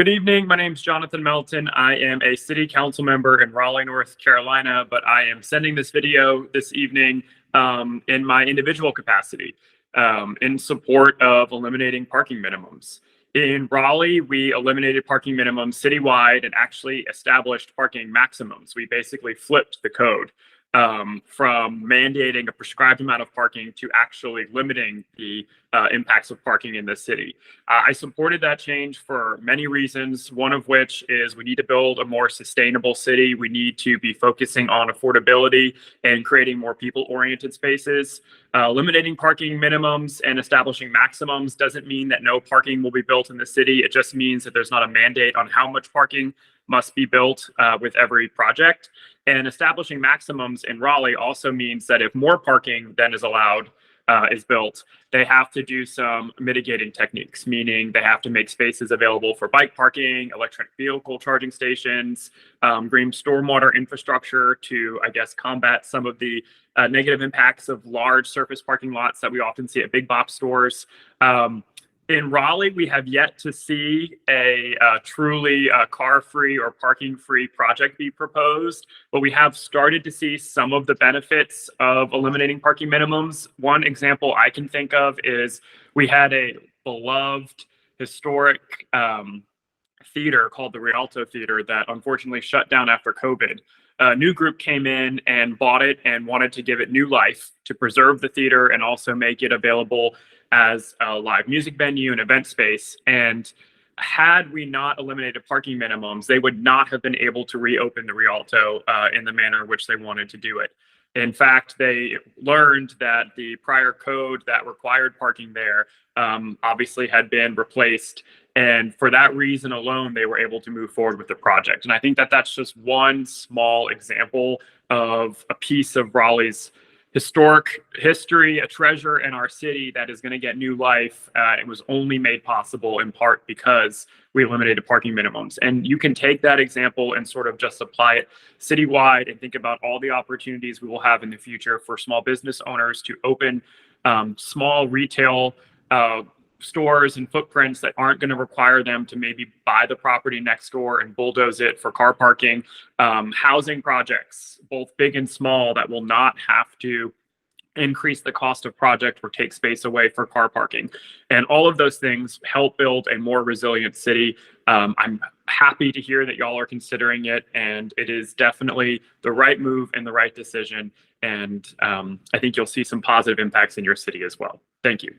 Good evening. My name is Jonathan Melton. I am a city council member in Raleigh, North Carolina, but I am sending this video this evening in my individual capacity in support of eliminating parking minimums. In Raleigh, we eliminated parking minimums citywide and actually established parking maximums. We basically flipped the code from mandating a prescribed amount of parking to actually limiting the impacts of parking in the city. I supported that change for many reasons, one of which is we need to build a more sustainable city. We need to be focusing on affordability and creating more people-oriented spaces. Eliminating parking minimums and establishing maximums doesn't mean that no parking will be built in the city. It just means that there's not a mandate on how much parking must be built with every project. And establishing maximums in Raleigh also means that if more parking than is allowed is built, they have to do some mitigating techniques, meaning they have to make spaces available for bike parking, electric vehicle charging stations, green stormwater infrastructure to, I guess, combat some of the negative impacts of large surface parking lots that we often see at big box stores. In Raleigh, we have yet to see a truly car-free or parking-free project be proposed, but we have started to see some of the benefits of eliminating parking minimums. One example I can think of is we had a beloved historic theater called the Rialto Theater that unfortunately shut down after COVID. A new group came in and bought it and wanted to give it new life to preserve the theater and also make it available as a live music venue and event space. And had we not eliminated parking minimums, they would not have been able to reopen the Rialto in the manner in which they wanted to do it. In fact, they learned that the prior code that required parking there obviously had been replaced. And for that reason alone, they were able to move forward with the project. And I think that that's just one small example of a piece of Raleigh's historic history, a treasure in our city that is going to get new life. It was only made possible in part because we eliminated parking minimums. And you can take that example and sort of just apply it citywide and think about all the opportunities we will have in the future for small business owners to open small retail stores and footprints that aren't going to require them to maybe buy the property next door and bulldoze it for car parking, housing projects, both big and small, that will not have to increase the cost of project or take space away for car parking. And all of those things help build a more resilient city. I'm happy to hear that y'all are considering it, and it is definitely the right move and the right decision. And I think you'll see some positive impacts in your city as well. Thank you.